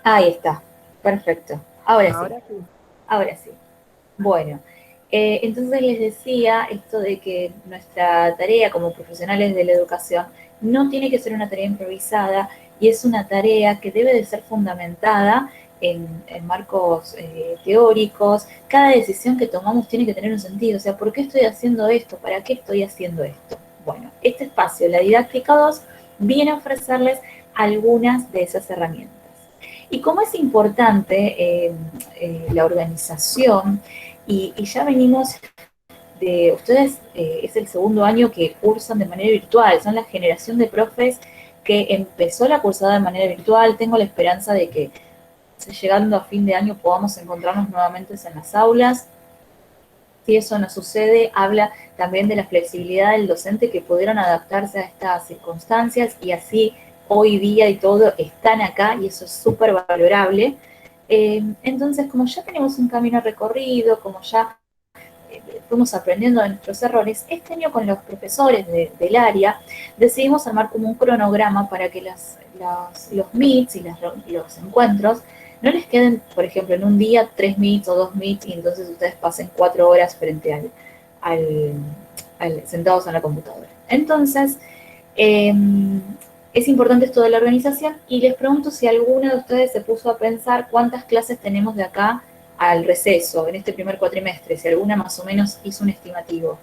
Ahí está, perfecto. Ahora sí, Ahora sí. ahora sí. Bueno, entonces les decía esto de que nuestra tarea como profesionales de la educación no tiene que ser una tarea improvisada y es una tarea que debe de ser fundamentada en marcos teóricos. Cada decisión que tomamos tiene que tener un sentido. O sea, ¿por qué estoy haciendo esto? ¿Para qué estoy haciendo esto? Bueno, este espacio, la didáctica 2, viene a ofrecerles algunas de esas herramientas. Y como es importante la organización, y ya venimos de, ustedes es el segundo año que cursan de manera virtual, son la generación de profes que empezó la cursada de manera virtual, tengo la esperanza de que llegando a fin de año podamos encontrarnos nuevamente en las aulas. Si eso no sucede, habla también de la flexibilidad del docente que pudieron adaptarse a estas circunstancias y así hoy día y todo están acá y eso es súper valorable. Entonces, como ya tenemos un camino recorrido, como ya fuimos aprendiendo de nuestros errores, este año con los profesores del área decidimos armar como un cronograma para que los meets y los encuentros no les queden, por ejemplo, en un día 3 meets o 2 meets y entonces ustedes pasen 4 horas frente al, sentados en la computadora. Entonces, eh, es importante esto de la organización y les pregunto si alguno de ustedes se puso a pensar cuántas clases tenemos de acá al receso en este primer cuatrimestre, si alguna más o menos hizo un estimativo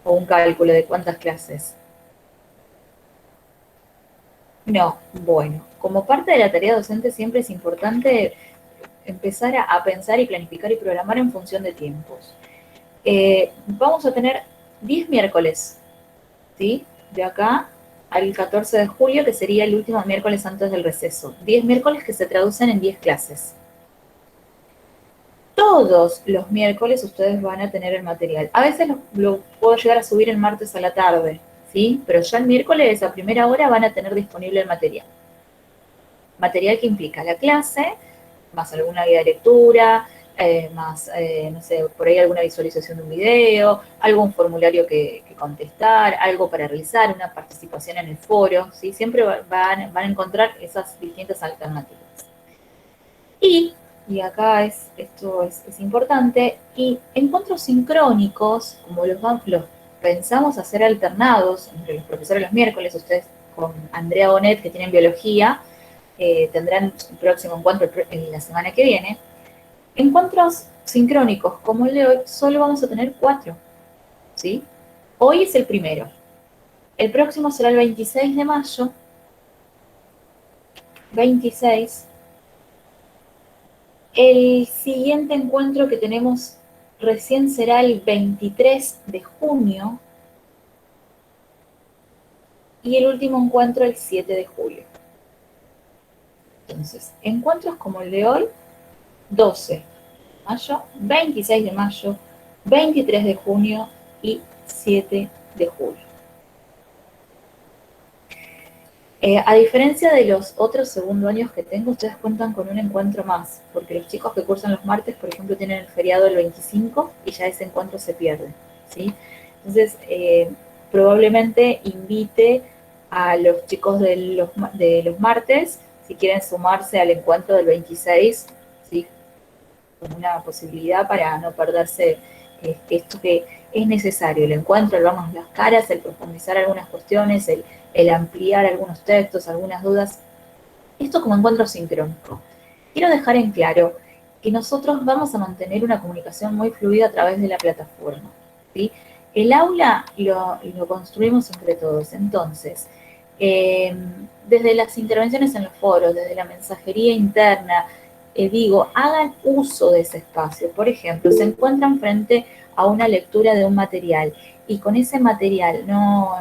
o un cálculo de cuántas clases. No, bueno, como parte de la tarea docente siempre es importante empezar a pensar y planificar y programar en función de tiempos. Vamos a tener 10 miércoles, ¿sí? De acá al 14 de julio, que sería el último miércoles antes del receso. 10 miércoles que se traducen en 10 clases. Todos los miércoles ustedes van a tener el material. A veces lo puedo llegar a subir el martes a la tarde, ¿sí? Pero ya el miércoles a primera hora van a tener disponible el material. Material que implica la clase, más alguna guía de lectura, más, no sé, por ahí alguna visualización de un video, algún formulario que contestar, algo para realizar, una participación en el foro, ¿sí? Siempre van a encontrar esas distintas alternativas. Y, y acá esto es importante, y encuentros sincrónicos, como los pensamos hacer alternados entre los profesores los miércoles, ustedes con Andrea Bonet, que tienen biología, tendrán el próximo encuentro en la semana que viene. Encuentros sincrónicos como el de hoy, solo vamos a tener 4, ¿sí? Hoy es el primero. El próximo será el 26 de mayo, 26. El siguiente encuentro que tenemos recién será el 23 de junio y el último encuentro el 7 de julio. Entonces, encuentros como el de hoy, 12 de mayo, 26 de mayo, 23 de junio y 7 de julio. A diferencia de los otros segundo años que tengo, ustedes cuentan con un encuentro más, porque los chicos que cursan los martes, por ejemplo, tienen el feriado el 25 y ya ese encuentro se pierde, ¿sí? Entonces, probablemente invite a los chicos de los martes, si quieren sumarse al encuentro del 26, ¿sí? Como una posibilidad para no perderse esto que es necesario, el encuentro, el vernos las caras, el profundizar algunas cuestiones, el ampliar algunos textos, algunas dudas. Esto como encuentro sincrónico. Quiero dejar en claro que nosotros vamos a mantener una comunicación muy fluida a través de la plataforma, ¿sí? El aula lo construimos entre todos. Entonces, desde las intervenciones en los foros, desde la mensajería interna, digo, hagan uso de ese espacio. Por ejemplo, se encuentran frente a una lectura de un material y con ese material no,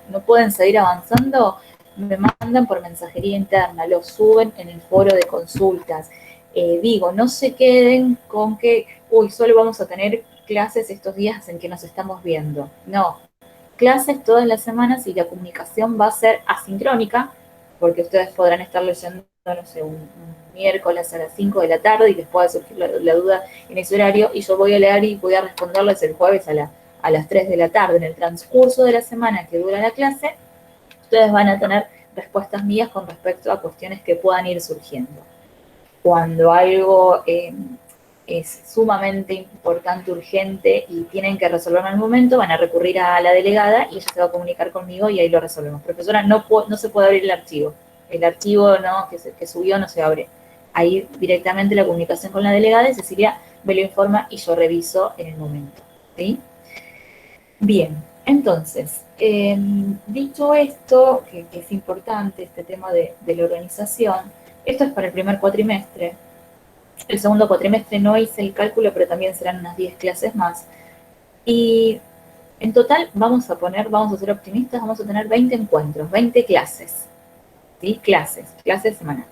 no pueden seguir avanzando, me mandan por mensajería interna, lo suben en el foro de consultas. Digo, no se queden con que, uy, solo vamos a tener clases estos días en que nos estamos viendo. No, clases todas las semanas y la comunicación va a ser asincrónica, porque ustedes podrán estar leyendo, no sé, un miércoles a las 5 de la tarde y les pueda surgir la duda en ese horario, y yo voy a leer y voy a responderles el jueves a las 3 de la tarde. En el transcurso de la semana que dura la clase, ustedes van a tener respuestas mías con respecto a cuestiones que puedan ir surgiendo. Cuando algo es sumamente importante, urgente y tienen que resolverlo en el momento, van a recurrir a la delegada y ella se va a comunicar conmigo y ahí lo resolvemos. Profesora, no se puede abrir el archivo no, que subió no se abre. Ahí directamente la comunicación con la delegada y Cecilia me lo informa y yo reviso en el momento. ¿Sí? Bien, entonces, dicho esto, que es importante este tema de la organización, esto es para el primer cuatrimestre. El segundo cuatrimestre no hice el cálculo, pero también serán unas 10 clases más. Y en total vamos a ser optimistas, vamos a tener 20 encuentros, 20 clases. ¿Sí? Clases semanales.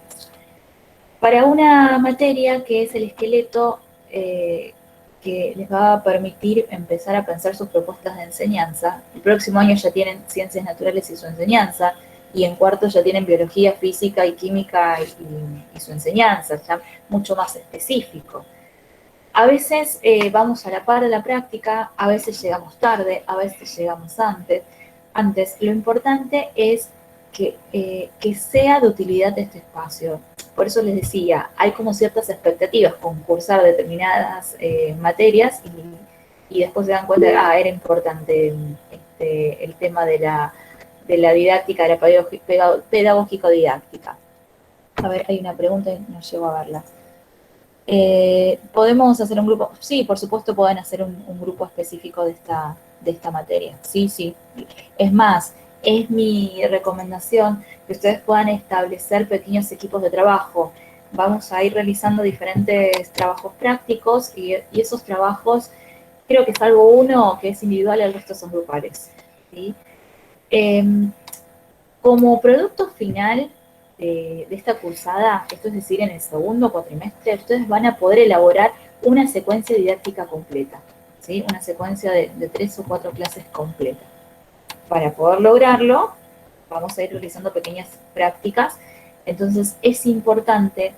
Para una materia que es el esqueleto, que les va a permitir empezar a pensar sus propuestas de enseñanza. El próximo año ya tienen ciencias naturales y su enseñanza, y en cuarto ya tienen biología, física y química y su enseñanza, ya mucho más específico. A veces vamos a la par de la práctica, a veces llegamos tarde, a veces llegamos antes. Lo importante es que sea de utilidad este espacio. Por eso les decía, hay como ciertas expectativas con cursar determinadas materias y después se dan cuenta de, era importante el tema de la didáctica, de la pedagógico-didáctica. A ver, hay una pregunta y no llego a verla. ¿Podemos hacer un grupo? Sí, por supuesto pueden hacer un grupo específico de esta materia. Sí. Es más, es mi recomendación que ustedes puedan establecer pequeños equipos de trabajo. Vamos a ir realizando diferentes trabajos prácticos y esos trabajos, creo que salvo uno que es individual, el resto son grupales. ¿Sí? Como producto final de esta cursada, esto es decir, en el segundo cuatrimestre, ustedes van a poder elaborar una secuencia didáctica completa, ¿sí? Una secuencia de 3 o 4 clases completas. Para poder lograrlo, vamos a ir realizando pequeñas prácticas, entonces es importante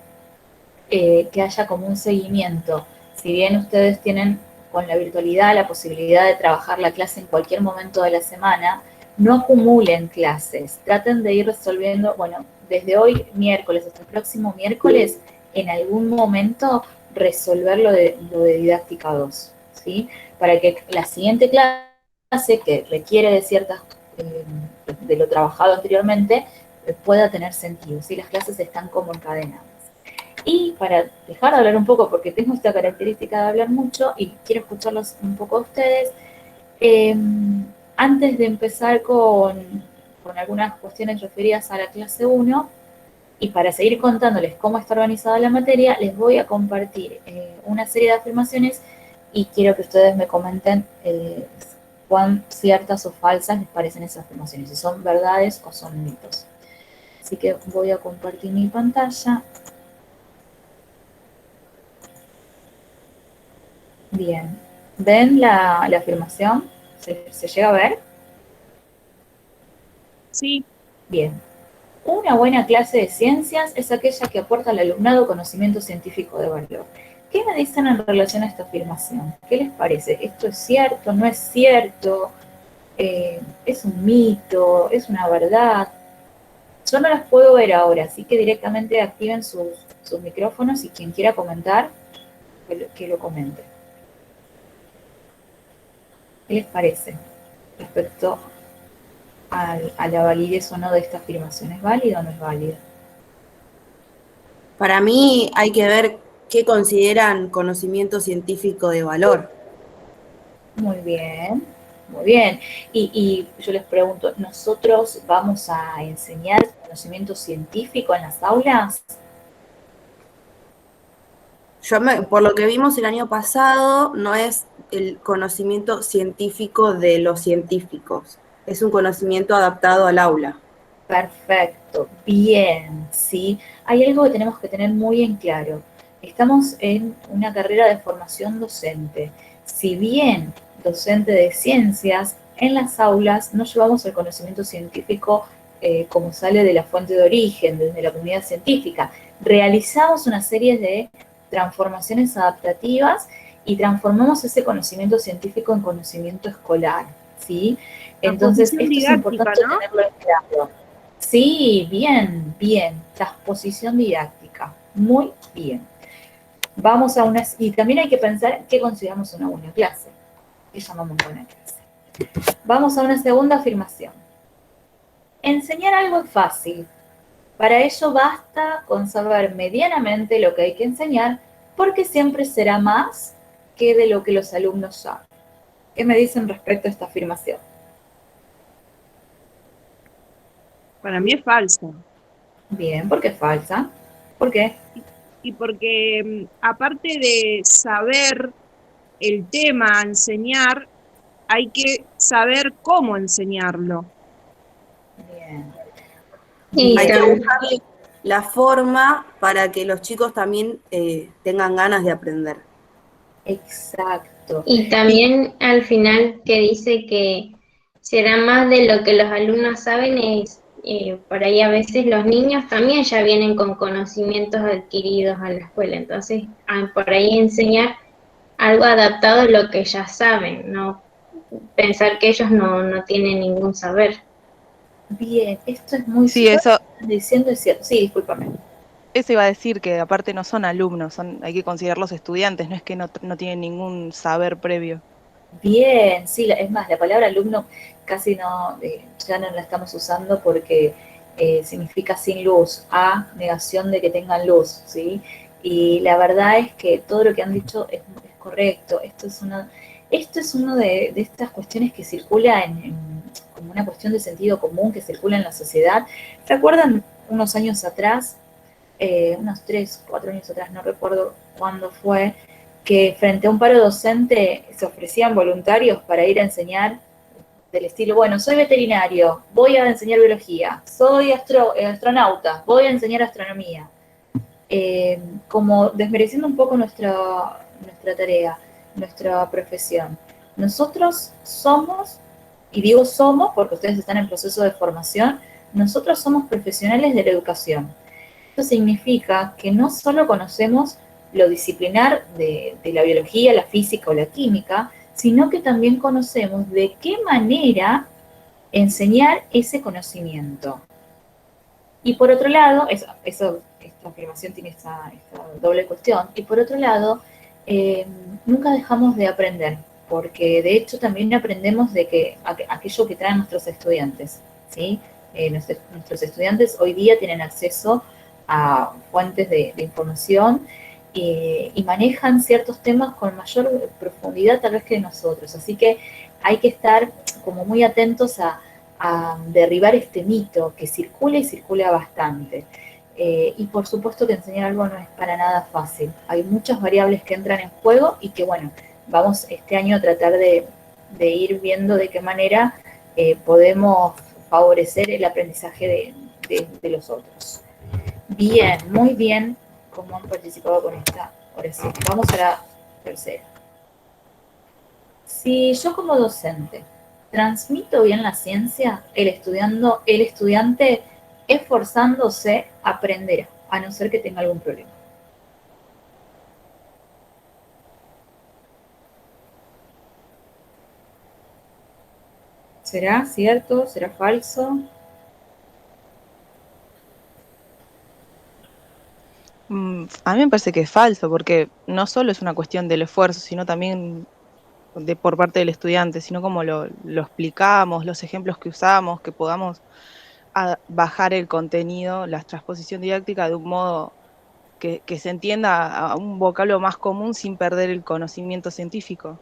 que haya como un seguimiento. Si bien ustedes tienen con la virtualidad la posibilidad de trabajar la clase en cualquier momento de la semana, no acumulen clases, traten de ir resolviendo, bueno, desde hoy miércoles hasta el próximo miércoles, en algún momento resolver lo de didáctica 2, ¿sí? Para que la siguiente clase, que requiere de ciertas, de lo trabajado anteriormente, pueda tener sentido, ¿sí? Las clases están como encadenadas. Y para dejar de hablar un poco, porque tengo esta característica de hablar mucho y quiero escucharlos un poco a ustedes, antes de empezar con algunas cuestiones referidas a la clase 1, y para seguir contándoles cómo está organizada la materia, les voy a compartir una serie de afirmaciones y quiero que ustedes me comenten cuán ciertas o falsas les parecen esas afirmaciones, si son verdades o son mitos. Así que voy a compartir mi pantalla. Bien. ¿Ven la afirmación? ¿Se llega a ver? Sí. Bien. Una buena clase de ciencias es aquella que aporta al alumnado conocimiento científico de valor. ¿Qué me dicen en relación a esta afirmación? ¿Qué les parece? ¿Esto es cierto? ¿No es cierto? ¿Es un mito? ¿Es una verdad? Yo no las puedo ver ahora, así que directamente activen sus micrófonos y quien quiera comentar, que lo comente. ¿Qué les parece respecto a la validez o no de esta afirmación? ¿Es válida o no es válida? Para mí hay que ver qué consideran conocimiento científico de valor. Muy bien, muy bien. Y yo les pregunto, ¿nosotros vamos a enseñar conocimiento científico en las aulas? Por lo que vimos el año pasado, no es el conocimiento científico de los científicos, es un conocimiento adaptado al aula. Perfecto, bien, ¿sí? Hay algo que tenemos que tener muy en claro. Estamos en una carrera de formación docente. Si bien docente de ciencias, en las aulas no llevamos el conocimiento científico como sale de la fuente de origen, desde la comunidad científica. Realizamos una serie de transformaciones adaptativas y transformamos ese conocimiento científico en conocimiento escolar, ¿sí? La Entonces, posición esto es didáctica, importante ¿no? tenerlo en claro. Sí, bien, bien. Transposición didáctica. Muy bien. Vamos a una... Y también hay que pensar qué consideramos una buena clase. ¿Qué llamamos buena clase? Vamos a una segunda afirmación. Enseñar algo es fácil. Para ello basta con saber medianamente lo que hay que enseñar, porque siempre será más que de lo que los alumnos saben. ¿Qué me dicen respecto a esta afirmación? Para mí es falso. Bien, ¿por qué es falsa? ¿Por qué? Y porque aparte de saber el tema a enseñar, hay que saber cómo enseñarlo. Bien. Y Hay que también, buscarle la forma para que los chicos también tengan ganas de aprender. Exacto. y también al final que dice que será más de lo que los alumnos saben, es por ahí a veces los niños también ya vienen con conocimientos adquiridos a la escuela, entonces por ahí enseñar algo adaptado a lo que ya saben, no pensar que ellos no tienen ningún saber. Bien, esto es muy... Sí, Todo lo eso, que están diciendo es cierto. Sí, discúlpame. eso iba a decir que aparte no son alumnos, hay que considerarlos estudiantes, no es que no tienen ningún saber previo. Bien, sí, es más, la palabra alumno casi no, ya no la estamos usando porque significa sin luz, a negación de que tengan luz, ¿sí? Y la verdad es que todo lo que han dicho es correcto. Esto es uno de estas cuestiones que circula como una cuestión de sentido común que circula en la sociedad. ¿Recuerdan unos años atrás, unos 3, 4 años atrás, no recuerdo cuándo fue, que frente a un paro docente se ofrecían voluntarios para ir a enseñar del estilo, bueno, soy veterinario, voy a enseñar biología, soy astronauta, voy a enseñar astronomía, como desmereciendo un poco nuestra tarea, nuestra profesión. Nosotros somos, y digo somos porque ustedes están en proceso de formación, nosotros somos profesionales de la educación. Esto significa que no solo conocemos lo disciplinar de la biología, la física o la química, sino que también conocemos de qué manera enseñar ese conocimiento. Y por otro lado, esta afirmación tiene esta doble cuestión, y por otro lado, nunca dejamos de aprender, porque de hecho también aprendemos de que aquello que traen nuestros estudiantes, ¿sí? Nuestros estudiantes hoy día tienen acceso a fuentes de información y manejan ciertos temas con mayor profundidad tal vez que nosotros. Así que hay que estar como muy atentos a derribar este mito que circula y circula bastante. Y por supuesto que enseñar algo no es para nada fácil. Hay muchas variables que entran en juego y que, bueno, vamos este año a tratar de ir viendo de qué manera podemos favorecer el aprendizaje de los otros. Bien, muy bien cómo han participado con esta oración. Vamos a la tercera. Si yo como docente transmito bien la ciencia, el estudiante esforzándose aprenderá, a no ser que tenga algún problema. ¿Será cierto? ¿Será falso? A mí me parece que es falso, porque no solo es una cuestión del esfuerzo, sino también por parte del estudiante, sino como lo explicamos, los ejemplos que usamos, que podamos bajar el contenido, la transposición didáctica de un modo que se entienda a un vocablo más común sin perder el conocimiento científico.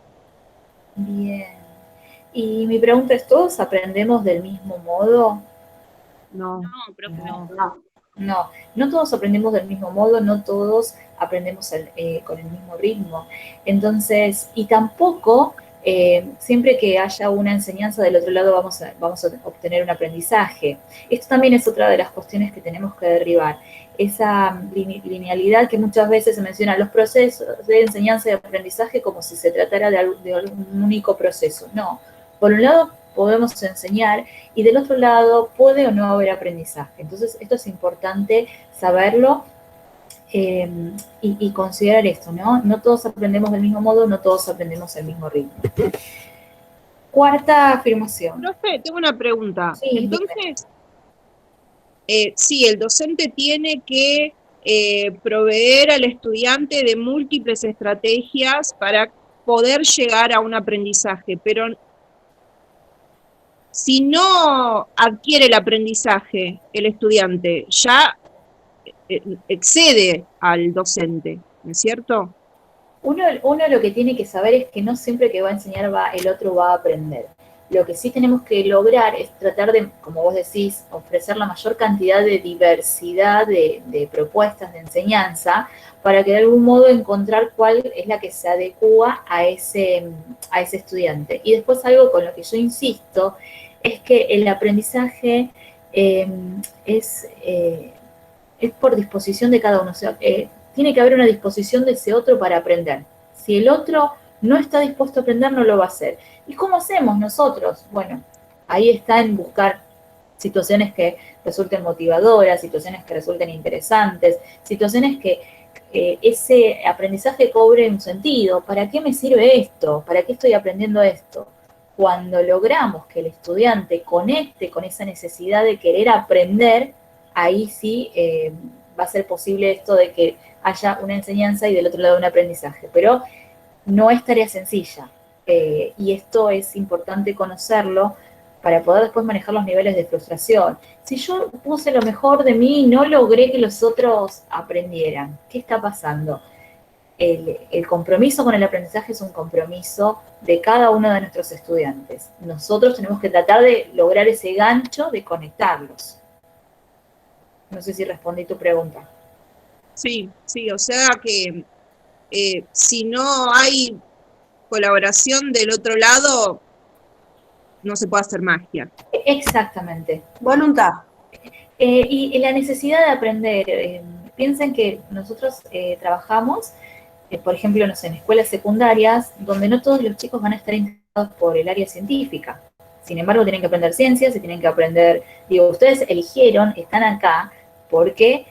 Bien. Y mi pregunta es, ¿todos aprendemos del mismo modo? No, No todos aprendemos del mismo modo, no todos aprendemos con el mismo ritmo. Entonces, y tampoco siempre que haya una enseñanza del otro lado vamos a obtener un aprendizaje. Esto también es otra de las cuestiones que tenemos que derribar. Esa linealidad que muchas veces se menciona, los procesos de enseñanza y aprendizaje como si se tratara de un único proceso. No, por un lado podemos enseñar y del otro lado puede o no haber aprendizaje. Entonces, esto es importante saberlo y considerar esto, ¿no? No todos aprendemos del mismo modo, no todos aprendemos al mismo ritmo. Cuarta afirmación. profe, tengo una pregunta. Sí, Entonces, sí, el docente tiene que proveer al estudiante de múltiples estrategias para poder llegar a un aprendizaje, pero si no adquiere el aprendizaje el estudiante, ya excede al docente, ¿no es cierto? Uno lo que tiene que saber es que no siempre que va a enseñar el otro va a aprender. Lo que sí tenemos que lograr es tratar de, como vos decís, ofrecer la mayor cantidad de diversidad de propuestas de enseñanza para que de algún modo encontrar cuál es la que se adecua a ese estudiante. Y después algo con lo que yo insisto es que el aprendizaje es por disposición de cada uno. O sea, tiene que haber una disposición de ese otro para aprender. Si el otro no está dispuesto a aprender, no lo va a hacer. ¿Y cómo hacemos nosotros? Bueno, ahí está en buscar situaciones que resulten motivadoras, situaciones que resulten interesantes, situaciones que ese aprendizaje cobre un sentido. ¿Para qué me sirve esto? ¿Para qué estoy aprendiendo esto? Cuando logramos que el estudiante conecte con esa necesidad de querer aprender, ahí sí va a ser posible esto de que haya una enseñanza y del otro lado un aprendizaje. Pero no es tarea sencilla. Y esto es importante conocerlo para poder después manejar los niveles de frustración. Si yo puse lo mejor de mí y no logré que los otros aprendieran, ¿qué está pasando? El compromiso con el aprendizaje es un compromiso de cada uno de nuestros estudiantes. Nosotros tenemos que tratar de lograr ese gancho de conectarlos. No sé si respondí tu pregunta. Sí, o sea que si no hay colaboración del otro lado, no se puede hacer magia. Exactamente. Voluntad. Y la necesidad de aprender. Piensen que nosotros trabajamos, por ejemplo, no sé, en escuelas secundarias, donde no todos los chicos van a estar interesados por el área científica. Sin embargo, tienen que aprender ciencias y tienen que aprender, digo, ustedes eligieron, están acá, porque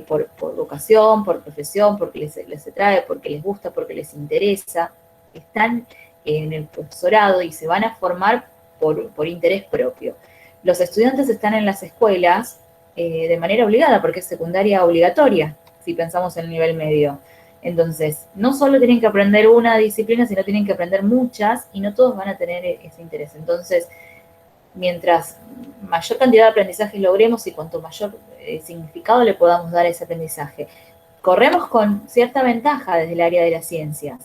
por vocación, por profesión, porque les atrae, porque les gusta, porque les interesa, están en el profesorado y se van a formar por interés propio. Los estudiantes están en las escuelas de manera obligada, porque es secundaria obligatoria, si pensamos en el nivel medio. Entonces, no solo tienen que aprender una disciplina, sino tienen que aprender muchas, y no todos van a tener ese interés. Entonces, mientras mayor cantidad de aprendizaje logremos y cuanto mayor significado le podamos dar a ese aprendizaje, corremos con cierta ventaja desde el área de las ciencias.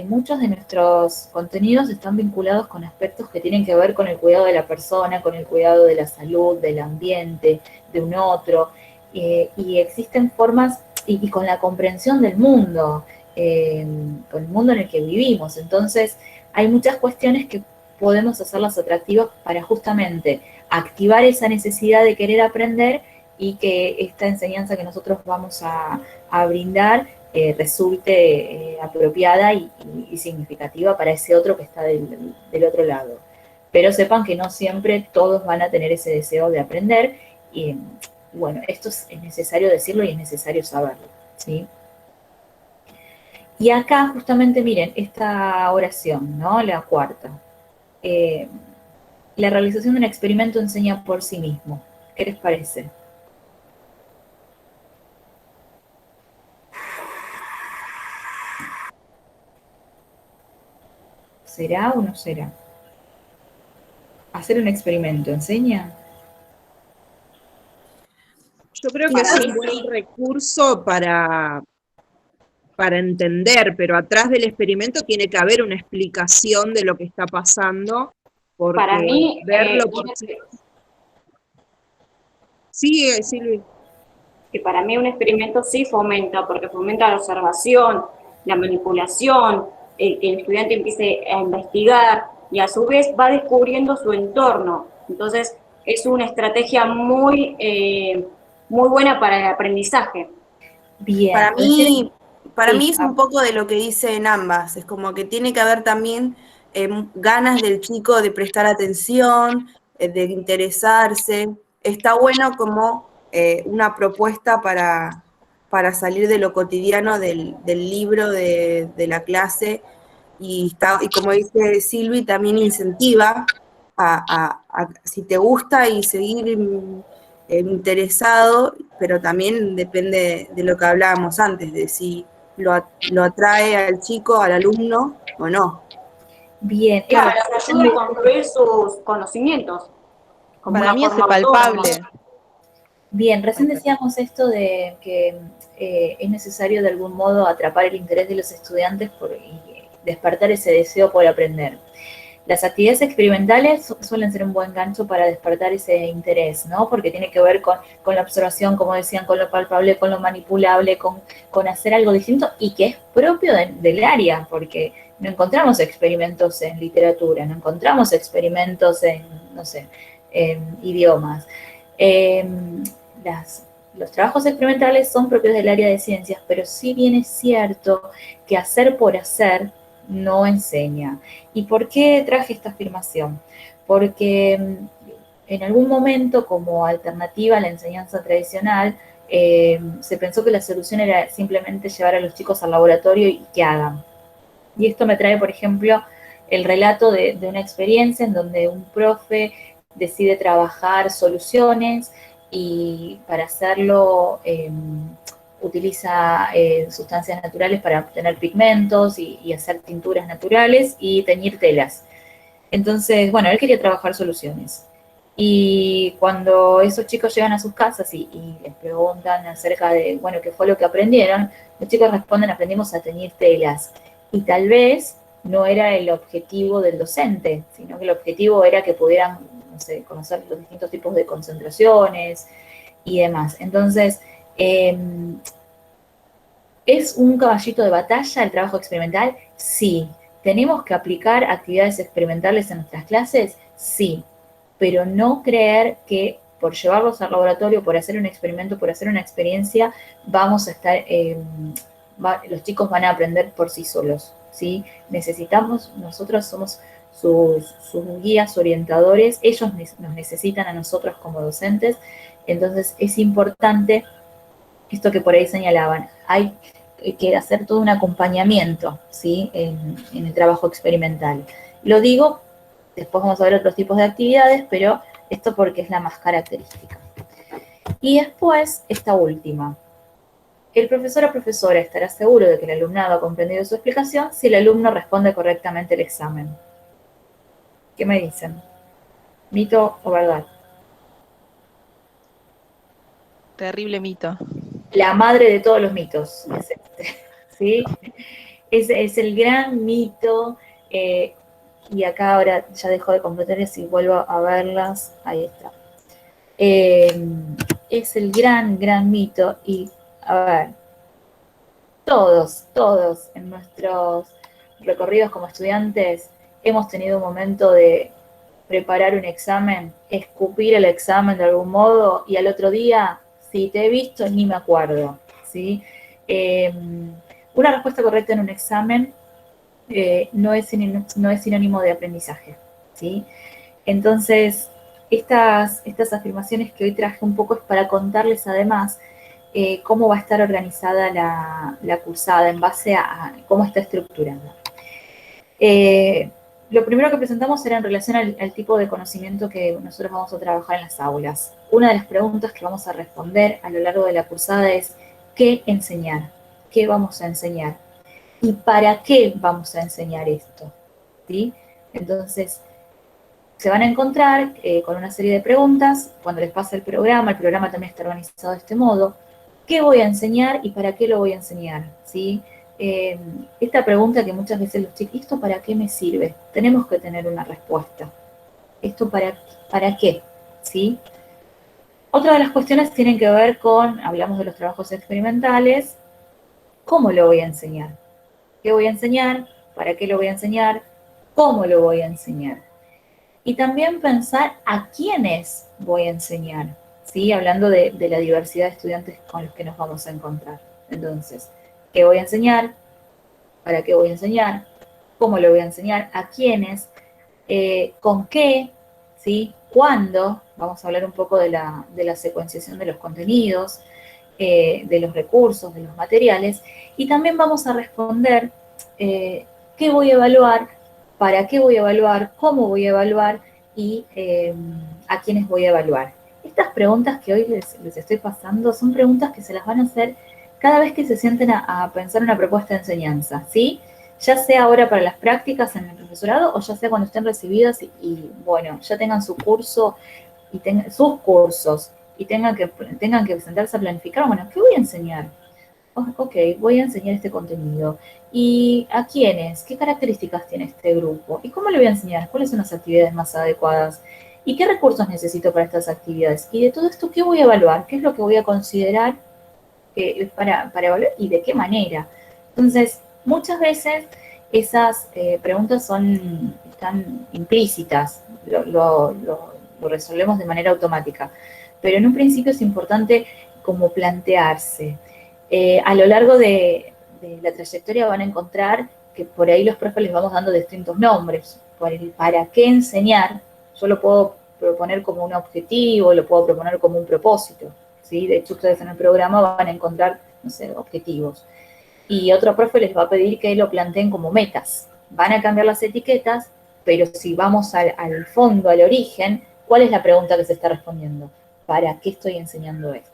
Muchos de nuestros contenidos están vinculados con aspectos que tienen que ver con el cuidado de la persona, con el cuidado de la salud, del ambiente, de un otro, y existen formas, y con la comprensión del mundo, con el mundo en el que vivimos. Entonces, hay muchas cuestiones que podemos hacerlas atractivas para justamente activar esa necesidad de querer aprender y que esta enseñanza que nosotros vamos a brindar resulte apropiada y significativa para ese otro que está del otro lado. Pero sepan que no siempre todos van a tener ese deseo de aprender y bueno, esto es necesario decirlo y es necesario saberlo, ¿sí? Y acá justamente miren esta oración, ¿no? La cuarta. La realización de un experimento enseña por sí mismo. ¿Qué les parece? ¿Será o no será? ¿Hacer un experimento enseña? Yo creo que es un buen recurso para entender, pero atrás del experimento tiene que haber una explicación de lo que está pasando, porque Para mí, verlo por sí. Sigue, Silvi. que para mí un experimento sí fomenta, porque fomenta la observación, la manipulación, que el estudiante empiece a investigar y a su vez va descubriendo su entorno. Entonces, es una estrategia muy buena para el aprendizaje. Bien. Para mí es un poco de lo que dicen ambas, es como que tiene que haber también ganas del chico de prestar atención, de interesarse. Está bueno como una propuesta para salir de lo cotidiano del libro, de la clase, y como dice Silvi, también incentiva a si te gusta y seguir interesado, pero también depende de lo que hablábamos antes, de si lo atrae al chico, al alumno o no. Bien, Claro, les ayuda a construir sus conocimientos. Como Para una mí es forma autónoma. palpable. bien, recién decíamos esto de que es necesario de algún modo atrapar el interés de los estudiantes y despertar ese deseo por aprender. Las actividades experimentales suelen ser un buen gancho para despertar ese interés, ¿no? Porque tiene que ver con la observación, como decían, con lo palpable, con lo manipulable, con hacer algo distinto y que es propio del área, porque no encontramos experimentos en literatura, no encontramos experimentos en, no sé, en idiomas. Eh, los trabajos experimentales son propios del área de ciencias, pero sí bien es cierto que hacer por hacer no enseña. ¿Y por qué traje esta afirmación? Porque en algún momento, como alternativa a la enseñanza tradicional, se pensó que la solución era simplemente llevar a los chicos al laboratorio y que hagan. Y esto me trae, por ejemplo, el relato de una experiencia en donde un profe decide trabajar soluciones y para hacerlo utiliza sustancias naturales para obtener pigmentos y hacer tinturas naturales y teñir telas. Entonces, bueno, él quería trabajar soluciones. Y cuando esos chicos llegan a sus casas y les preguntan acerca de, bueno, qué fue lo que aprendieron, los chicos responden, aprendimos a teñir telas. Y tal vez no era el objetivo del docente, sino que el objetivo era que pudieran, no sé, conocer los distintos tipos de concentraciones y demás. Entonces, ¿es un caballito de batalla el trabajo experimental? Sí. ¿Tenemos que aplicar actividades experimentales en nuestras clases? Sí. Pero no creer que por llevarlos al laboratorio, por hacer un experimento, por hacer una experiencia, vamos a estar, los chicos van a aprender por sí solos, ¿sí? Necesitamos, nosotros somos sus guías orientadores, ellos nos necesitan a nosotros como docentes, entonces es importante esto que por ahí señalaban, hay que hacer todo un acompañamiento, ¿sí? En el trabajo experimental. Lo digo, después vamos a ver otros tipos de actividades, pero esto porque es la más característica. Y después, esta última. El profesor o profesora estará seguro de que el alumnado ha comprendido su explicación si el alumno responde correctamente el examen. ¿Qué me dicen? ¿Mito o verdad? Terrible mito. La madre de todos los mitos es este, ¿sí? Es el gran mito, y acá ahora ya dejo de completar y vuelvo a verlas, ahí está. Es el gran, gran mito y, a ver, todos en nuestros recorridos como estudiantes hemos tenido un momento de preparar un examen, escupir el examen de algún modo y al otro día, si te he visto, ni me acuerdo, ¿sí? Una respuesta correcta en un examen no es sinónimo de aprendizaje, ¿sí? Entonces, estas afirmaciones que hoy traje un poco es para contarles además cómo va a estar organizada la cursada en base a cómo está estructurada. Lo primero que presentamos era en relación al tipo de conocimiento que nosotros vamos a trabajar en las aulas. Una de las preguntas que vamos a responder a lo largo de la cursada es ¿qué enseñar? ¿Qué vamos a enseñar? ¿Y para qué vamos a enseñar esto? ¿Sí? Entonces, se van a encontrar con una serie de preguntas. Cuando les pase el programa también está organizado de este modo. ¿Qué voy a enseñar y para qué lo voy a enseñar? ¿Sí? Esta pregunta que muchas veces los chicos, ¿esto para qué me sirve? Tenemos que tener una respuesta. ¿Esto para qué? ¿Sí? Otra de las cuestiones tienen que ver con, hablamos de los trabajos experimentales, ¿cómo lo voy a enseñar? ¿Qué voy a enseñar? ¿Para qué lo voy a enseñar? ¿Cómo lo voy a enseñar? Y también pensar a quiénes voy a enseñar, ¿sí? Hablando de la diversidad de estudiantes con los que nos vamos a encontrar. Entonces, ¿qué voy a enseñar? ¿Para qué voy a enseñar? ¿Cómo lo voy a enseñar? ¿A quiénes? ¿Con qué? ¿Sí? ¿Cuándo? Vamos a hablar un poco de la secuenciación de los contenidos, de los recursos, de los materiales. Y también vamos a responder qué voy a evaluar, para qué voy a evaluar, cómo voy a evaluar y a quiénes voy a evaluar. estas preguntas que hoy les estoy pasando son preguntas que se las van a hacer cada vez que se sienten a pensar una propuesta de enseñanza, ¿sí? Ya sea ahora para las prácticas en el profesorado o ya sea cuando estén recibidas y bueno, ya tengan su curso y tengan sus cursos y tengan que sentarse a planificar, bueno, ¿qué voy a enseñar? Ok, voy a enseñar este contenido. ¿Y a quiénes? ¿Qué características tiene este grupo? ¿Y cómo le voy a enseñar? ¿Cuáles son las actividades más adecuadas? ¿Y qué recursos necesito para estas actividades? Y de todo esto, ¿qué voy a evaluar? ¿Qué es lo que voy a considerar para evaluar y de qué manera? Entonces, muchas veces esas preguntas están implícitas, lo resolvemos de manera automática. Pero en un principio es importante como plantearse. A lo largo de la trayectoria van a encontrar que por ahí los profes les vamos dando distintos nombres. ¿Para qué enseñar? Yo lo puedo proponer como un objetivo, lo puedo proponer como un propósito, ¿sí? De hecho, ustedes en el programa van a encontrar, no sé, objetivos. Y otro profe les va a pedir que lo planteen como metas. Van a cambiar las etiquetas, pero si vamos al fondo, al origen, ¿cuál es la pregunta que se está respondiendo? ¿Para qué estoy enseñando esto?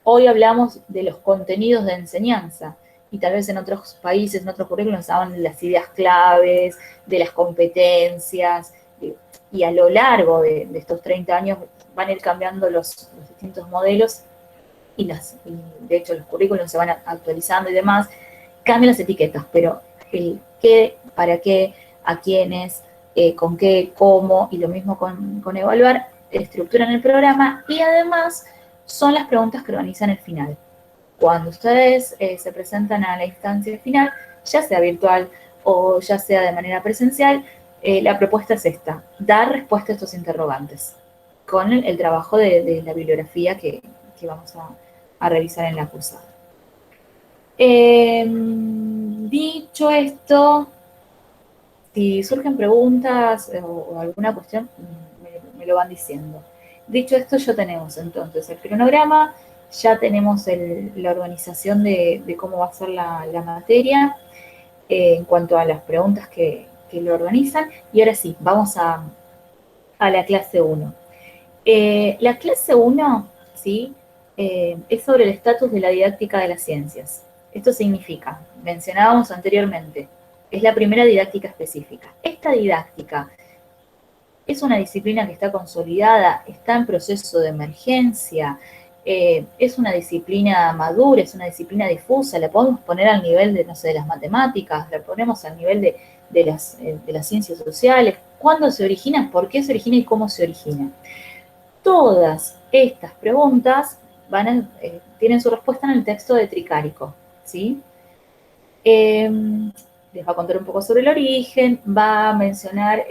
Hoy hablamos de los contenidos de enseñanza y tal vez en otros países, en otros currículos, hablan de las ideas claves, de las competencias, y a lo largo de estos 30 años van a ir cambiando los distintos modelos y de hecho los currículos se van actualizando y demás, cambian las etiquetas, pero el qué, para qué, a quiénes, con qué, cómo, y lo mismo con evaluar, estructuran el programa y además son las preguntas que organizan el final. Cuando ustedes se presentan a la instancia final, ya sea virtual o ya sea de manera presencial, la propuesta es esta, dar respuesta a estos interrogantes con el trabajo de la bibliografía que vamos a revisar en la cursada. Dicho esto, si surgen preguntas o alguna cuestión, me lo van diciendo. Dicho esto, ya tenemos entonces el cronograma, ya tenemos la organización de cómo va a ser la materia en cuanto a las preguntas que lo organizan. Y ahora sí, vamos a la clase 1. La clase 1, ¿sí? Es sobre el estatus de la didáctica de las ciencias. Esto significa, mencionábamos anteriormente, es la primera didáctica específica. Esta didáctica es una disciplina que está consolidada, está en proceso de emergencia, es una disciplina madura, es una disciplina difusa, la podemos poner al nivel de, no sé, de las matemáticas, la ponemos al nivel de las ciencias sociales. ¿Cuándo se origina? ¿Por qué se origina y cómo se origina? Todas estas preguntas tienen su respuesta en el texto de Tricárico, ¿sí? Les va a contar un poco sobre el origen, va a mencionar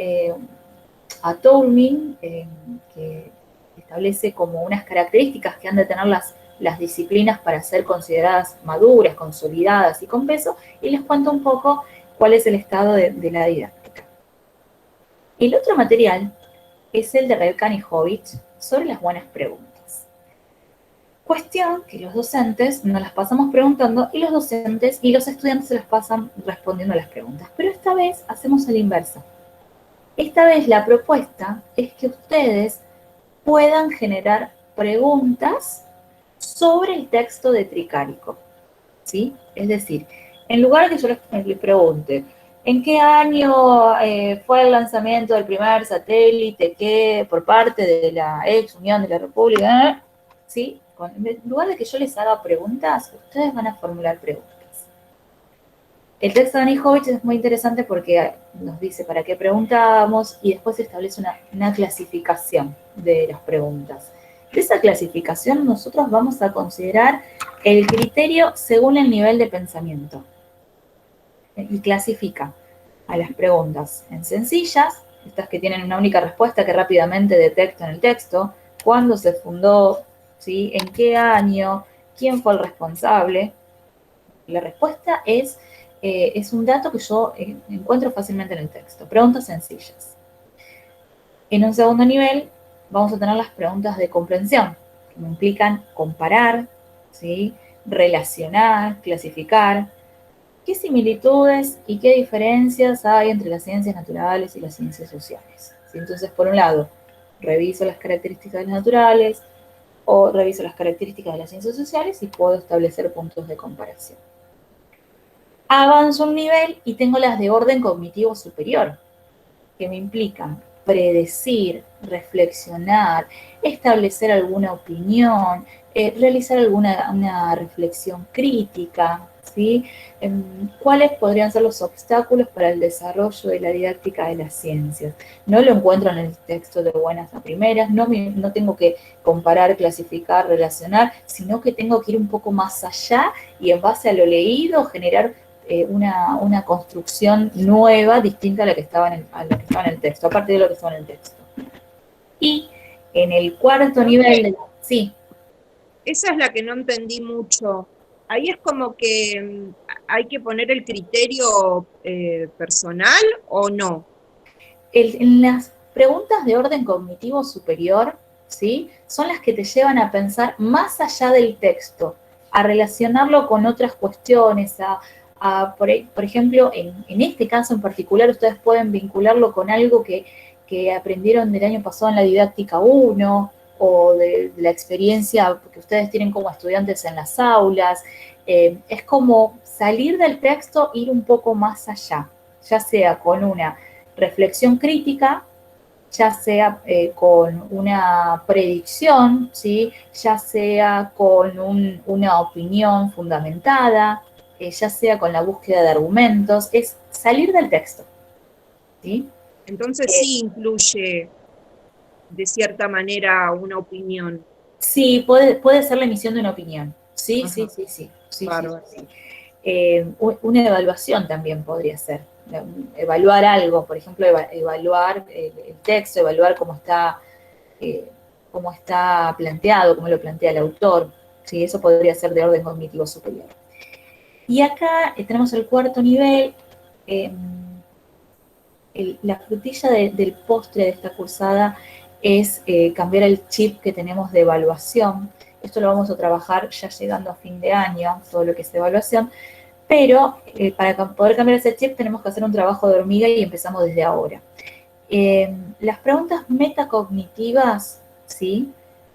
a Toulmin, que establece como unas características que han de tener las disciplinas para ser consideradas maduras, consolidadas y con peso, y les cuento un poco cuál es el estado de la didáctica. El otro material es el de Relkan y Hovich sobre las buenas preguntas. Cuestión que los docentes nos las pasamos preguntando y los docentes y los estudiantes se las pasan respondiendo a las preguntas. Pero esta vez hacemos a la inversa. Esta vez la propuesta es que ustedes puedan generar preguntas sobre el texto de Tricárico, ¿sí? Es decir, en lugar de que yo les pregunte, ¿en qué año fue el lanzamiento del primer satélite que por parte de la ex Unión de la República? ¿Sí? En lugar de que yo les haga preguntas, ustedes van a formular preguntas. El texto de Anijovic es muy interesante porque nos dice para qué preguntamos y después se establece una clasificación de las preguntas. De esa clasificación nosotros vamos a considerar el criterio según el nivel de pensamiento. Y clasifica a las preguntas en sencillas, estas que tienen una única respuesta que rápidamente detecto en el texto, cuándo se fundó, ¿sí? En qué año, quién fue el responsable. La respuesta es un dato que yo encuentro fácilmente en el texto. Preguntas sencillas. En un segundo nivel vamos a tener las preguntas de comprensión, que implican comparar, ¿sí? Relacionar, clasificar. ¿Qué similitudes y qué diferencias hay entre las ciencias naturales y las ciencias sociales? ¿Sí? Entonces, por un lado, reviso las características naturales o reviso las características de las ciencias sociales y puedo establecer puntos de comparación. Avanzo un nivel y tengo las de orden cognitivo superior, que me implican predecir, reflexionar, establecer alguna opinión, realizar una reflexión crítica, ¿sí? ¿Cuáles podrían ser los obstáculos para el desarrollo de la didáctica de las ciencias? No lo encuentro en el texto de buenas a primeras, no tengo que comparar, clasificar, relacionar, sino que tengo que ir un poco más allá y en base a lo leído generar una construcción nueva, distinta a la que estaba en el texto, a partir de lo que estaba en el texto. Y en el cuarto nivel, sí. Esa es la que no entendí mucho. Ahí es como que hay que poner el criterio personal o no. En las preguntas de orden cognitivo superior, ¿sí? Son las que te llevan a pensar más allá del texto, a relacionarlo con otras cuestiones, por ejemplo, en este caso en particular, ustedes pueden vincularlo con algo que aprendieron del año pasado en la didáctica 1, o de la experiencia que ustedes tienen como estudiantes en las aulas. Es como salir del texto, ir un poco más allá, ya sea con una reflexión crítica, ya sea con una predicción, ¿sí? Ya sea con una opinión fundamentada, ya sea con la búsqueda de argumentos, es salir del texto, ¿sí? Entonces sí incluye de cierta manera una opinión. Sí, puede ser la emisión de una opinión. Sí, Ajá. sí. Bárbaro. Una evaluación también podría ser. Evaluar algo, por ejemplo, evaluar el texto, evaluar cómo está planteado, cómo lo plantea el autor. Sí, eso podría ser de orden cognitivo superior. Y acá tenemos el cuarto nivel. La frutilla del postre de esta cursada es cambiar el chip que tenemos de evaluación. Esto lo vamos a trabajar ya llegando a fin de año, todo lo que es evaluación, pero para poder cambiar ese chip tenemos que hacer un trabajo de hormiga y empezamos desde ahora. Las preguntas metacognitivas, ¿sí?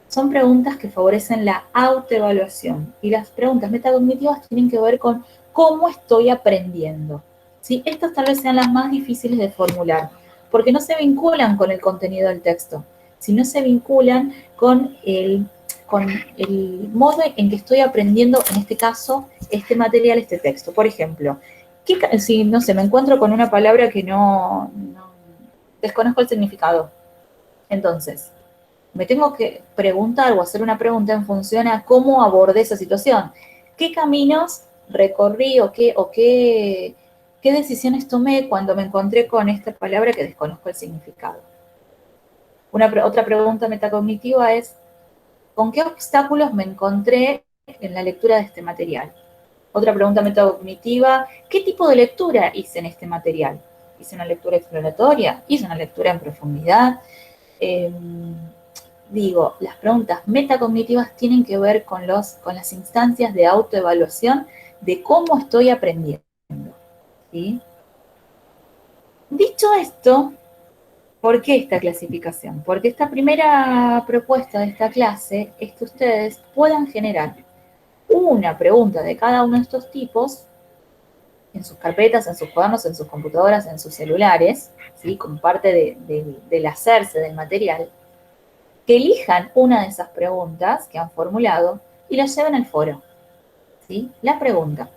Son preguntas que favorecen la autoevaluación, y las preguntas metacognitivas tienen que ver con cómo estoy aprendiendo, ¿sí? Estas tal vez sean las más difíciles de formular, porque no se vinculan con el contenido del texto, sino se vinculan con el modo en que estoy aprendiendo, en este caso, este material, este texto. Por ejemplo, si, no sé, me encuentro con una palabra que no desconozco el significado. Entonces, me tengo que preguntar o hacer una pregunta en función a cómo abordé esa situación. ¿Qué caminos recorrí o qué decisiones tomé cuando me encontré con esta palabra que desconozco el significado? Otra pregunta metacognitiva es, ¿con qué obstáculos me encontré en la lectura de este material? Otra pregunta metacognitiva, ¿qué tipo de lectura hice en este material? ¿Hice una lectura exploratoria? ¿Hice una lectura en profundidad? Las preguntas metacognitivas tienen que ver con las instancias de autoevaluación de cómo estoy aprendiendo, ¿sí? Dicho esto, ¿por qué esta clasificación? Porque esta primera propuesta de esta clase es que ustedes puedan generar una pregunta de cada uno de estos tipos en sus carpetas, en sus cuadernos, en sus computadoras, en sus celulares, ¿sí? Como parte del hacerse del material, que elijan una de esas preguntas que han formulado y las lleven al foro, ¿sí? La pregunta.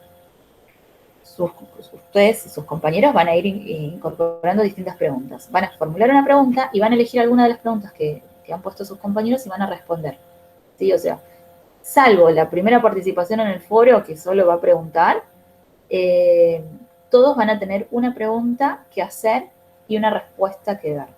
Ustedes y sus compañeros van a ir incorporando distintas preguntas. Van a formular una pregunta y van a elegir alguna de las preguntas que han puesto sus compañeros y van a responder, ¿sí? O sea, salvo la primera participación en el foro, que solo va a preguntar, todos van a tener una pregunta que hacer y una respuesta que dar.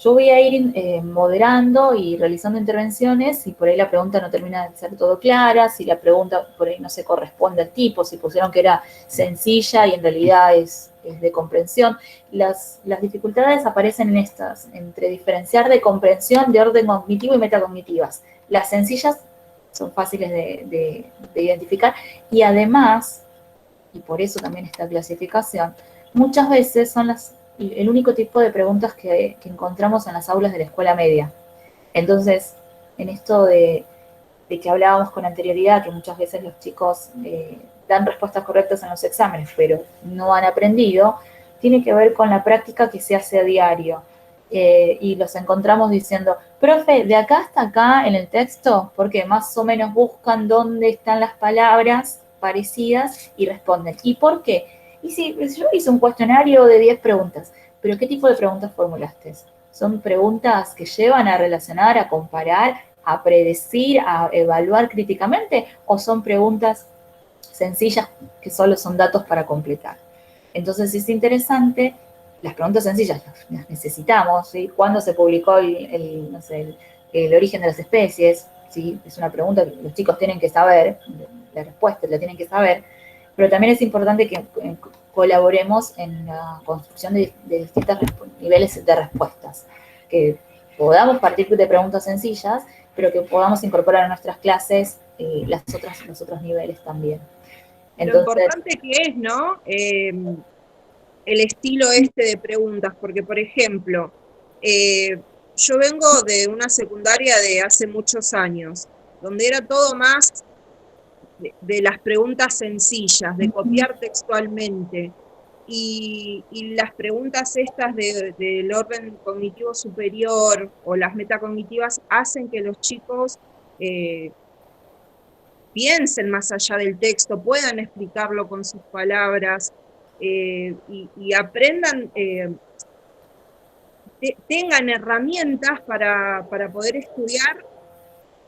Yo voy a ir moderando y realizando intervenciones si por ahí la pregunta no termina de ser todo clara, si la pregunta por ahí no se corresponde al tipo, si pusieron que era sencilla y en realidad es de comprensión. Las dificultades aparecen en estas, entre diferenciar de comprensión de orden cognitivo y metacognitivas. Las sencillas son fáciles de identificar y además, y por eso también esta clasificación, muchas veces son las el único tipo de preguntas que encontramos en las aulas de la escuela media. Entonces, en esto de que hablábamos con anterioridad, que muchas veces los chicos dan respuestas correctas en los exámenes, pero no han aprendido, tiene que ver con la práctica que se hace a diario. Y los encontramos diciendo, profe, de acá hasta acá en el texto, porque más o menos buscan dónde están las palabras parecidas y responden. ¿Y por qué? Y si yo hice un cuestionario de 10 preguntas, pero ¿qué tipo de preguntas formulaste? ¿Son preguntas que llevan a relacionar, a comparar, a predecir, a evaluar críticamente? ¿O son preguntas sencillas que solo son datos para completar? Entonces es interesante, las preguntas sencillas las necesitamos, ¿sí? ¿Cuándo se publicó no sé, el origen de las especies? ¿Sí? Es una pregunta que los chicos tienen que saber, la respuesta la tienen que saber, pero también es importante que colaboremos en la construcción de distintos niveles de respuestas, que podamos partir de preguntas sencillas, pero que podamos incorporar a nuestras clases los otros niveles también. Lo importante que es, ¿no? El estilo este de preguntas, porque, por ejemplo, yo vengo de una secundaria de hace muchos años, donde era todo más de las preguntas sencillas, de copiar textualmente, y las preguntas estas del orden cognitivo superior o las metacognitivas hacen que los chicos piensen más allá del texto, puedan explicarlo con sus palabras y aprendan, tengan herramientas para poder estudiar,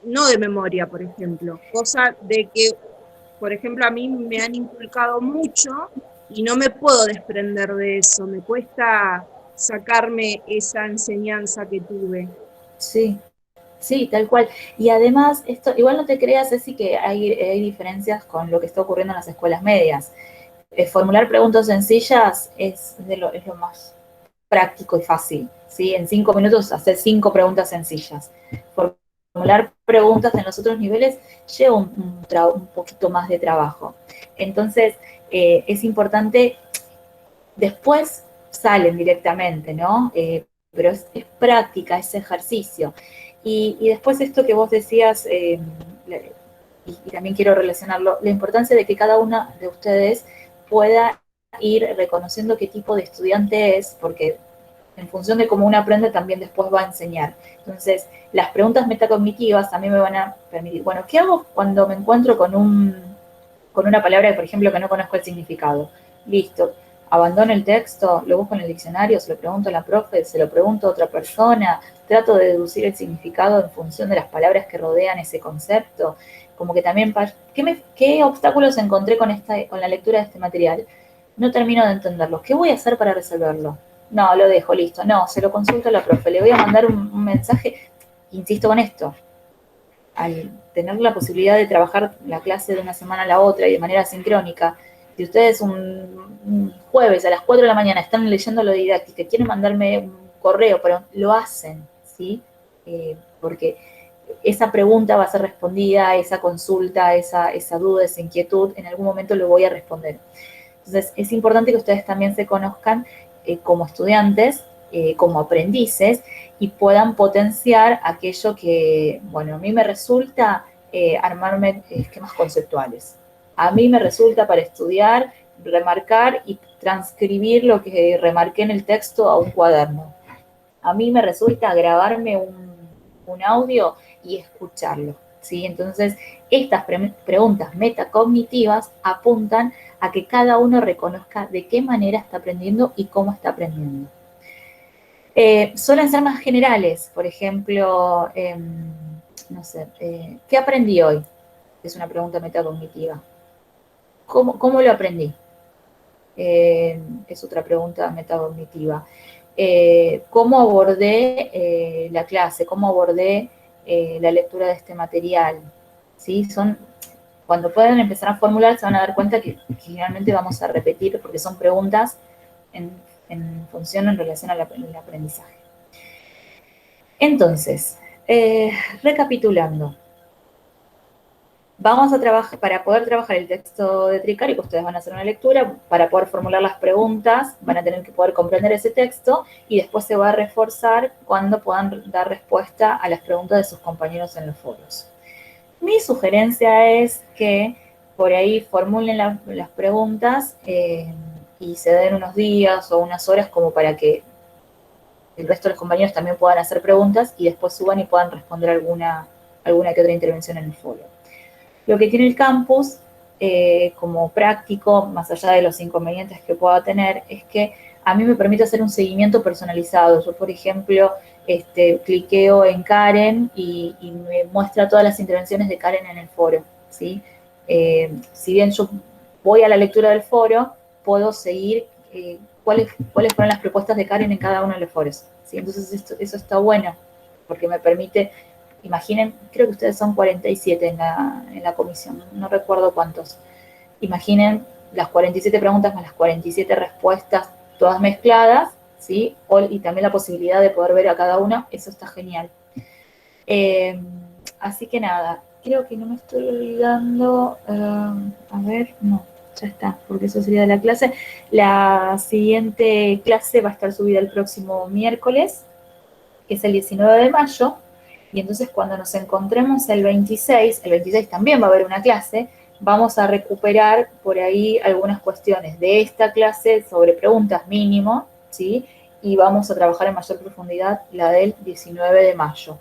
no de memoria, por ejemplo, cosa de que, por ejemplo, a mí me han inculcado mucho y no me puedo desprender de eso, me cuesta sacarme esa enseñanza que tuve. Sí, sí, tal cual. Y además, esto, igual no te creas, Ceci, que hay diferencias con lo que está ocurriendo en las escuelas medias. Formular preguntas sencillas es lo más práctico y fácil, ¿sí? En 5 minutos hacer 5 preguntas sencillas. Formular preguntas en los otros niveles lleva un poquito más de trabajo. Entonces, es importante, después salen directamente, ¿no? Pero es práctica, es ejercicio. Y después esto que vos decías, y también quiero relacionarlo, la importancia de que cada una de ustedes pueda ir reconociendo qué tipo de estudiante es, porque en función de cómo uno aprende también después va a enseñar. Entonces, las preguntas metacognitivas a mí me van a permitir, bueno, ¿qué hago cuando me encuentro con una palabra, por ejemplo, que no conozco el significado? Listo, abandono el texto, lo busco en el diccionario, se lo pregunto a la profe, se lo pregunto a otra persona, trato de deducir el significado en función de las palabras que rodean ese concepto. Como que también, ¿qué obstáculos encontré con la lectura de este material? No termino de entenderlos. ¿Qué voy a hacer para resolverlo? No, lo dejo, listo. No, se lo consulto a la profe. Le voy a mandar un mensaje. Insisto con esto. Al tener la posibilidad de trabajar la clase de una semana a la otra y de manera sincrónica, si ustedes un jueves a las 4 de la mañana están leyendo lo didáctico y quieren mandarme un correo, pero lo hacen, ¿sí? Porque esa pregunta va a ser respondida, esa consulta, esa duda, esa inquietud, en algún momento lo voy a responder. Entonces, es importante que ustedes también se conozcan como estudiantes, como aprendices, y puedan potenciar aquello que, bueno, a mí me resulta armarme esquemas conceptuales. A mí me resulta para estudiar, remarcar y transcribir lo que remarqué en el texto a un cuaderno. A mí me resulta grabarme un audio y escucharlo, ¿sí? Entonces, estas preguntas metacognitivas apuntan a que cada uno reconozca de qué manera está aprendiendo y cómo está aprendiendo. Suelen ser más generales, por ejemplo, no sé, ¿qué aprendí hoy? Es una pregunta metacognitiva. ¿Cómo lo aprendí? Es otra pregunta metacognitiva. ¿Cómo abordé la clase? ¿Cómo abordé la lectura de este material? ¿Sí? Cuando puedan empezar a formular, se van a dar cuenta que generalmente vamos a repetir porque son preguntas en función, en relación al aprendizaje. Entonces, recapitulando, Vamos a trabajar, para poder trabajar el texto de Tricari, que ustedes van a hacer una lectura, para poder formular las preguntas, van a tener que poder comprender ese texto y después se va a reforzar cuando puedan dar respuesta a las preguntas de sus compañeros en los foros. Mi sugerencia es que por ahí formulen las preguntas y se den unos días o unas horas como para que el resto de los compañeros también puedan hacer preguntas y después suban y puedan responder alguna que otra intervención en el foro. Lo que tiene el campus como práctico, más allá de los inconvenientes que pueda tener, es que a mí me permite hacer un seguimiento personalizado. Yo, por ejemplo, cliqueo en Karen y me muestra todas las intervenciones de Karen en el foro, ¿sí? Si bien yo voy a la lectura del foro, puedo seguir cuáles fueron las propuestas de Karen en cada uno de los foros, ¿sí? Entonces eso está bueno, porque me permite. Imaginen, creo que ustedes son 47 en la comisión, no recuerdo cuántos. Imaginen las 47 preguntas más las 47 respuestas, todas mezcladas, ¿sí? Y también la posibilidad de poder ver a cada uno, eso está genial. Así que nada, creo que no me estoy olvidando, a ver, no, ya está, porque eso sería de la clase. La siguiente clase va a estar subida el próximo miércoles, que es el 19 de mayo, y entonces cuando nos encontremos el 26 también va a haber una clase, vamos a recuperar por ahí algunas cuestiones de esta clase sobre preguntas mínimo, ¿sí? Y vamos a trabajar en mayor profundidad la del 19 de mayo.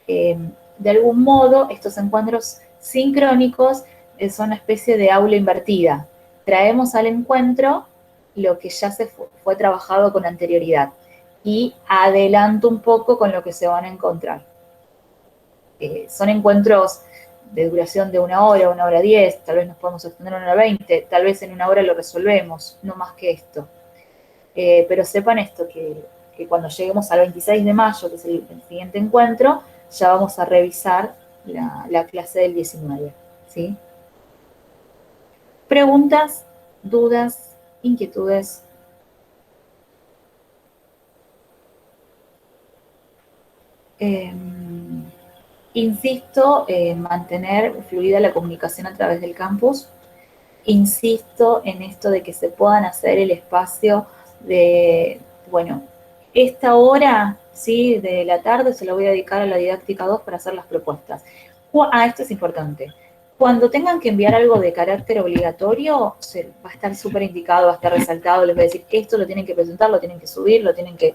De algún modo, estos encuentros sincrónicos son una especie de aula invertida. Traemos al encuentro lo que ya se fue trabajado con anterioridad y adelanto un poco con lo que se van a encontrar. Son encuentros de duración de 1 hora 10, tal vez nos podemos extender a 1 hora 20, tal vez en 1 hora lo resolvemos, no más que esto. Pero sepan esto, que cuando lleguemos al 26 de mayo, que es el siguiente encuentro, ya vamos a revisar la clase del 19, ¿sí? ¿Preguntas, dudas, inquietudes? Insisto en mantener fluida la comunicación a través del campus. Insisto en esto de que se puedan hacer el espacio de, bueno, esta hora, ¿sí? De la tarde se la voy a dedicar a la didáctica 2 para hacer las propuestas. Esto es importante. Cuando tengan que enviar algo de carácter obligatorio, va a estar súper indicado, va a estar resaltado, les voy a decir, esto lo tienen que presentar, lo tienen que subir, lo tienen que...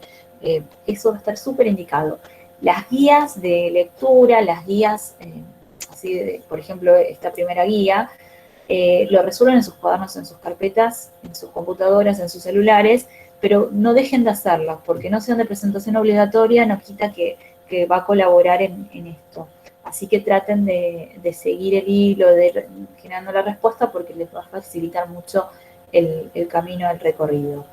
eso va a estar súper indicado. Las guías de lectura, las guías, así por ejemplo, esta primera guía, lo resuelven en sus cuadernos, en sus carpetas, en sus computadoras, en sus celulares, pero no dejen de hacerlas, porque no sean de presentación obligatoria, no quita que va a colaborar en esto. Así que traten de seguir el hilo, de generando la respuesta, porque les va a facilitar mucho el camino, el recorrido.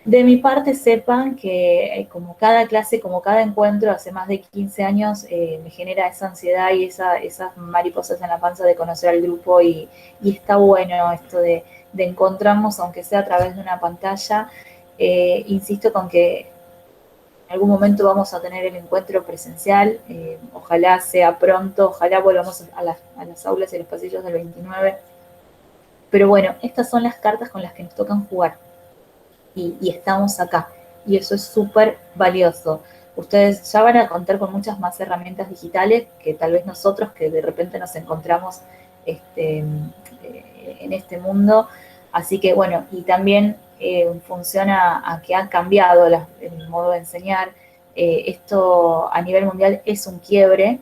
De mi parte, sepan que como cada clase, como cada encuentro, hace más de 15 años, me genera esa ansiedad y esas mariposas en la panza de conocer al grupo y está bueno esto de encontrarnos, aunque sea a través de una pantalla. Insisto con que en algún momento vamos a tener el encuentro presencial, ojalá sea pronto, ojalá volvamos a las aulas y a los pasillos del 29. Pero bueno, estas son las cartas con las que nos tocan jugar. Y estamos acá. Y eso es súper valioso. Ustedes ya van a contar con muchas más herramientas digitales que tal vez nosotros, que de repente nos encontramos en este mundo. Así que bueno, y también funciona a que ha cambiado el modo de enseñar. Esto a nivel mundial es un quiebre.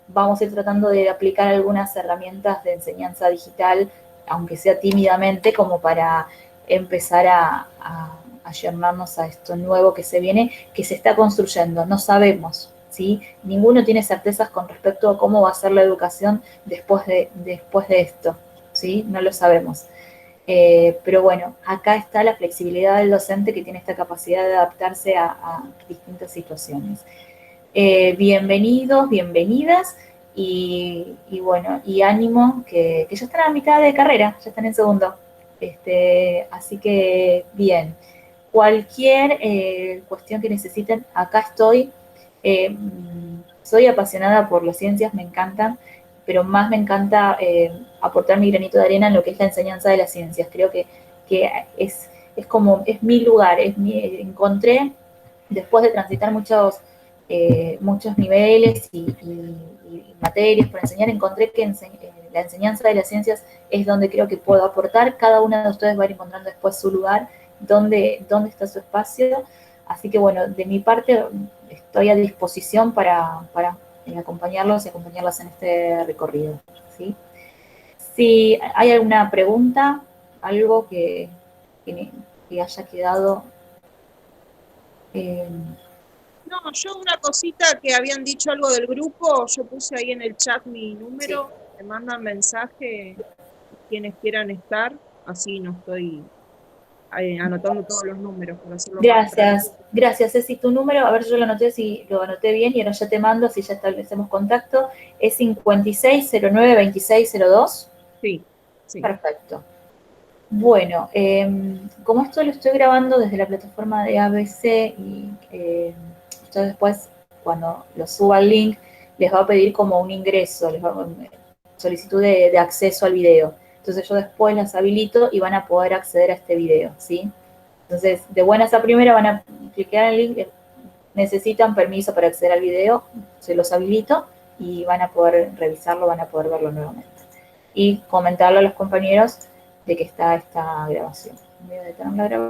Vamos a ir tratando de aplicar algunas herramientas de enseñanza digital, aunque sea tímidamente, como para empezar a ayornarnos a esto nuevo que se viene, que se está construyendo, no sabemos, ¿sí? Ninguno tiene certezas con respecto a cómo va a ser la educación después de esto, ¿sí? No lo sabemos. Pero bueno, acá está la flexibilidad del docente, que tiene esta capacidad de adaptarse a distintas situaciones. Bienvenidos, bienvenidas, y bueno, y ánimo, que ya están a mitad de carrera, ya están en segundo. Así que bien, cualquier cuestión que necesiten, acá estoy. Soy apasionada por las ciencias, me encantan, pero más me encanta aportar mi granito de arena en lo que es la enseñanza de las ciencias. Creo que es mi lugar, encontré, después de transitar muchos niveles y materias por enseñar, encontré que la enseñanza de las ciencias es donde creo que puedo aportar. Cada una de ustedes va a ir encontrando después su lugar, dónde está su espacio. Así que bueno, de mi parte estoy a disposición para acompañarlos y acompañarlas en este recorrido, ¿sí? Si hay alguna pregunta, algo que haya quedado... No, yo una cosita que habían dicho algo del grupo, yo puse ahí en el chat mi número, sí. Me mandan mensaje quienes quieran estar, así no estoy anotando todos los números. Por hacerlo gracias Ceci, tu número, a ver, yo lo anoté bien y ahora ya te mando, si ya establecemos contacto, es 5609-2602. Sí. Perfecto. Bueno, como esto lo estoy grabando desde la plataforma de ABC y yo después, cuando lo suba al link, les va a pedir como un ingreso, solicitud de acceso al video. Entonces yo después las habilito y van a poder acceder a este video, ¿sí? Entonces, de buenas a primera van a clicar en el link, necesitan permiso para acceder al video, se los habilito y van a poder revisarlo, van a poder verlo nuevamente. Y comentarlo a los compañeros de que está esta grabación. Voy a detener la grabación.